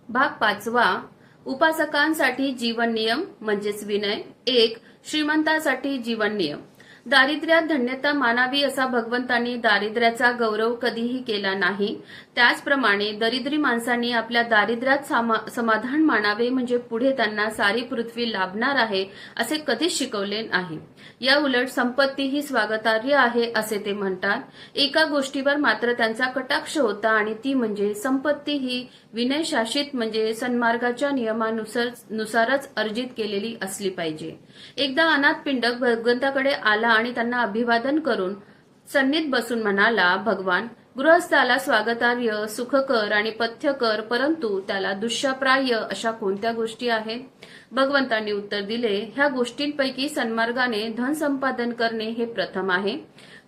भाग 5वा. उपासकांसाठी जीवन नियम म्हणजेच विनय. 1. श्रीमंतासाठी जीवन नियम. दारिद्र्यात धन्यता मानावी असा भगवंतांनी दारिद्र्याचा गौरव कधीही केला नाही. त्याचप्रमाणे दरिद्री माणसांनी आपल्या दारिद्र्यात समाधान मानावे, म्हणजे पुढे त्यांना सारी पृथ्वी लाभणार आहे असे कधीच शिकवले नाही. या उलट संपत्ती ही स्वागतार्ह आहे असे ते म्हणतात. एका गोष्टीवर मात्र त्यांचा कटाक्ष होता आणि ती म्हणजे संपत्ती ही विनयशासित म्हणजे सन्मार्गाच्या नियमानुसारच अर्जित केलेली असली पाहिजे. एकदा अनाथ पिंडक भगवंताकडे आला आणि त्यांना अभिवादन करून सन्नीत बसून म्हणाला, भगवान, गृहस्थाला स्वागतार्ह, सुखकर आणि पथ्यकर, परंतु त्याला दुष्यप्राय अशा कोणत्या गोष्टी आहेत? भगवंतांनी उत्तर दिले, ह्या गोष्टींपैकी सन्मार्गाने धन संपादन करणे हे प्रथम आहे.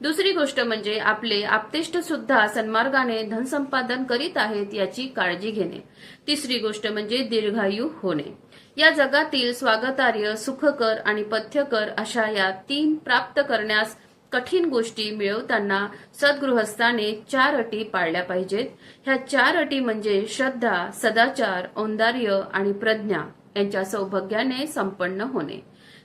दुसरी गोष्ट म्हणजे आपले आप्तेष्ट सुद्धा सन्मार्गाने धन संपादन करीत आहेत याची काळजी घेणे. तिसरी गोष्ट म्हणजे दीर्घायू होणे. या जगातील स्वागतार्ह, सुखकर आणि पथ्यकर अशा या 3 प्राप्त करण्यास कठीण गोष्टी मिळवताना सद्गृहस्थाने 4 अटी पाळल्या पाहिजेत. ह्या 4 अटी म्हणजे श्रद्धा, सदाचार, औंदार्य आणि प्रज्ञा यांच्या सौभाग्याने संपन्न होणे.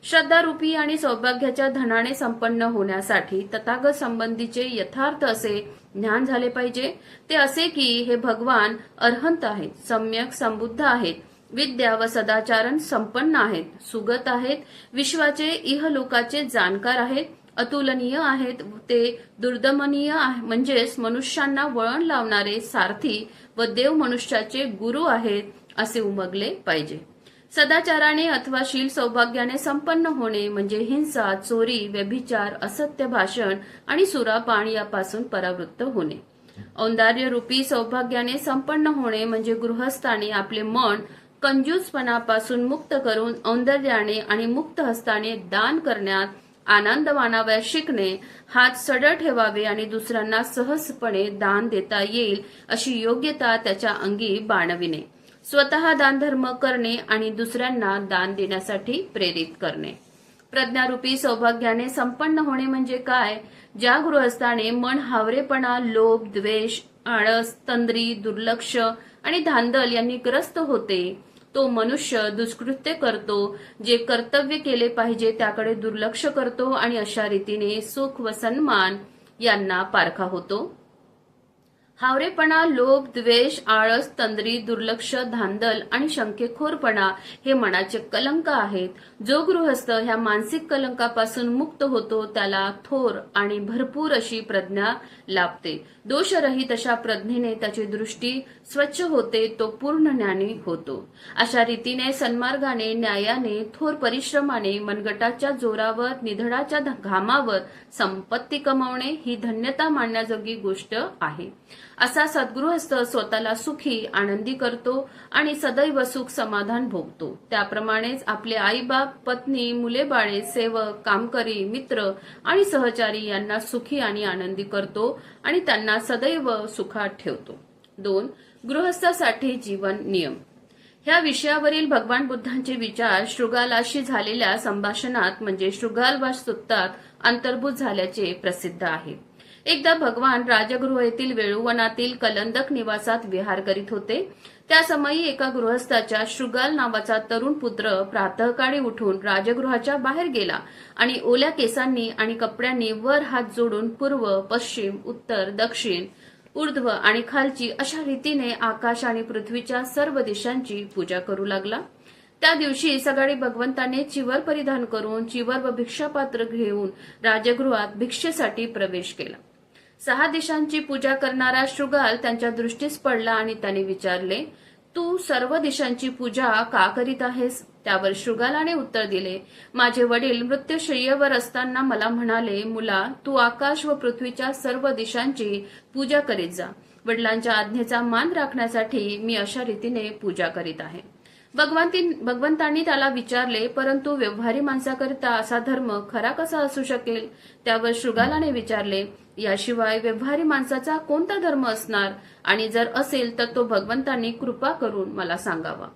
श्रद्धारूपी आणि सौभाग्याच्या धनाने संपन्न होण्यासाठी तथागत संबंधीचे यथार्थ असे ज्ञान झाले पाहिजे. ते असे की हे भगवान अरहंत आहेत, सम्यक संबुद्ध आहेत, विद्या व सदाचारण संपन्न आहेत, सुगत आहेत, विश्वाचे इहलोकाचे जाणकार आहेत, अतुलनीय आहेत, ते दुर्दमनीय म्हणजेच मनुष्यांना वळण लावणारे सारथी व देव मनुष्याचे गुरु आहेत असे उमगले पाहिजे. सदाचाराने अथवा शील सौभाग्याने संपन्न होणे म्हणजे हिंसा, चोरी, व्यभिचार, असत्य भाषण आणि सुरापान यापासून परावृत्त होणे. औंदार्य रूपी सौभाग्याने संपन्न होणे म्हणजे गृहस्थाने आपले मन कंजूसपणापासून मुक्त करून औंदार्याने आणि मुक्त हस्ताने दान करण्यात आनंद मानाव्यास शिकणे, हात सडळ ठेवावे आणि दुसऱ्यांना सहजपणे दान देता येईल अशी योग्यता त्याच्या अंगी बाणविणे, स्वतः दानधर्म करणे आणि दुसऱ्यांना दान देण्यासाठी प्रेरित करणे. प्रज्ञारूपी सौभाग्याने संपन्न होणे म्हणजे काय? ज्या गृहस्थाने मन हावरेपणा, लोभ, द्वेष, आळस, तंद्री, दुर्लक्ष आणि धांदल यांनी ग्रस्त होते, तो मनुष्य दुष्कृत्य करतो, जे कर्तव्य केले पाहिजे त्याकडे दुर्लक्ष करतो आणि अशा रीतीने सुख व सन्मान यांना पारखा होतो. हावरेपणा, लोभ, द्वेष, आळस, तंद्री, दुर्लक्ष, धांदल आणि शंकेखोरपणा हे मनाचे कलंक आहेत. जो गृहस्थ ह्या मानसिक कलंकापासून मुक्त होतो त्याला थोर आणि भरपूर अशी प्रज्ञा लाभते. दोषरहित अशा प्रज्ञेने त्याची दृष्टी स्वच्छ होते, तो पूर्ण ज्ञानी होतो. अशा रीतीने सन्मार्गाने, न्यायाने, थोर परिश्रमाने, मनगटाच्या जोरावर, निधडाच्या घामावर संपत्ती कमावणे ही धन्यता मानण्याजोगी गोष्ट आहे. असा सद्गृहस्थ स्वतःला सुखी, आनंदी करतो आणि सदैव सुख समाधान भोगतो. त्याप्रमाणेच आपले आईबाप, पत्नी, मुले बाळे, सेवक, कामकरी, मित्र आणि सहचारी यांना सुखी आणि आनंदी करतो आणि त्यांना सदैव सुखात ठेवतो. 2. गृहस्थासाठी जीवन नियम. ह्या विषयावरील भगवान बुद्धांचे विचार शृगालाशी झालेल्या संभाषणात म्हणजे शृगालवाद सूत्रात अंतर्भूत झाल्याचे प्रसिद्ध आहे. एकदा भगवान राजगृह येथील वेळुवनातील कलंदक निवासात विहार करीत होते. त्या समयी एका गृहस्थाच्या शृगाल नावाचा तरुण पुत्र प्रातःकाळी उठून राजगृहाच्या बाहेर गेला आणि ओल्या केसांनी आणि कपड्यांनी वर हात जोडून पूर्व, पश्चिम, उत्तर, दक्षिण, ऊर्ध्व आणि खालची अशा रीतीने आकाश आणि पृथ्वीच्या सर्व दिशांची पूजा करू लागला. त्या दिवशी सकाळी भगवंताने चिवर परिधान करून चिवर व भिक्षापात्र घेऊन राजगृहात भिक्षेसाठी प्रवेश केला. 6 दिशांची पूजा करणारा शृगाल त्यांच्या दृष्टीस पडला आणि त्याने विचारले, तू सर्व दिशांची पूजा का करीत आहेस? त्यावर शृगालाने उत्तर दिले, माझे वडील मृत्यूशय्येवर असताना मला म्हणाले, मुला, तू आकाश व पृथ्वीच्या सर्व दिशांची पूजा करीत जा. वडिलांच्या आज्ञेचा मान राखण्यासाठी मी अशा रीतीने पूजा करीत आहे. भगवंतांनी त्याला विचारले, परंतु व्यवहारी माणसाकरिता असा धर्म खरा कसा असू शकेल? त्यावर शृगालाने विचारले, याशिवाय व्यवहारी माणसाचा कोणता धर्म असणार आणि जर असेल तर तो भगवंतांनी कृपा करून मला सांगावा.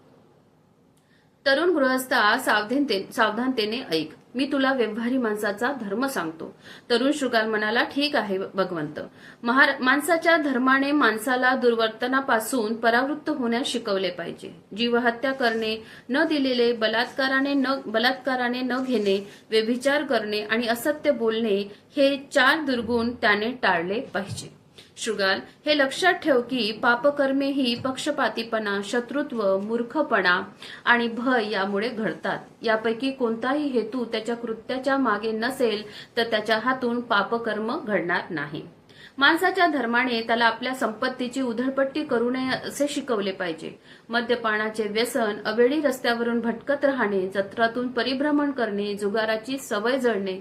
तरुण गृहस्था सावधानतेने ऐक, मी तुला व्यवहारी माणसाचा धर्म सांगतो. तरुण शृगाल म्हणाला, ठीक आहे भगवंत. माणसाच्या धर्माने माणसाला दुर्वर्तनापासून परावृत्त होण्यास शिकवले पाहिजे. जीवहत्या करणे, न दिलेले, बलात्काराने न घेणे, व्यभिचार करणे आणि असत्य बोलणे हे 4 दुर्गुण त्याने टाळले पाहिजे. शृगाल, हे लक्षात ठेव की पापकर्मे ही पक्षपातीपणा, शत्रुत्व, मूर्खपणा आणि भय यामुळे घडतात. यापैकी कोणताही हेतू त्याच्या कृत्याच्या मागे नसेल तर त्याच्या हातून पापकर्म घडणार नाही. माणसाच्या धर्माने त्याला आपल्या संपत्तीची उधळपट्टी करू नये असे शिकवले पाहिजे. मद्यपानाचे व्यसन, अवेळी रस्त्यावरून भटकत राहणे, जत्रातून परिभ्रमण करणे, जुगाराची सवय जळणे,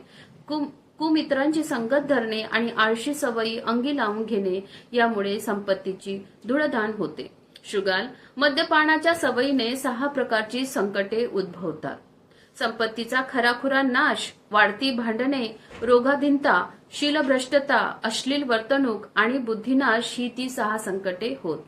कुमित्रांची संगत धरणे आणि आळशी सवयी अंगी लावून घेणे यामुळे संपत्तीची धुळधाण होते. शृगाल, मद्यपानाच्या सवयीने 6 प्रकारची संकटे उद्भवतात. संपत्तीचा खराखुरा नाश, वाढती भांडणे, रोगाधीनता, शीलभ्रष्टता, अश्लील वर्तणूक आणि बुद्धिनाश ही ती 6 संकटे होत.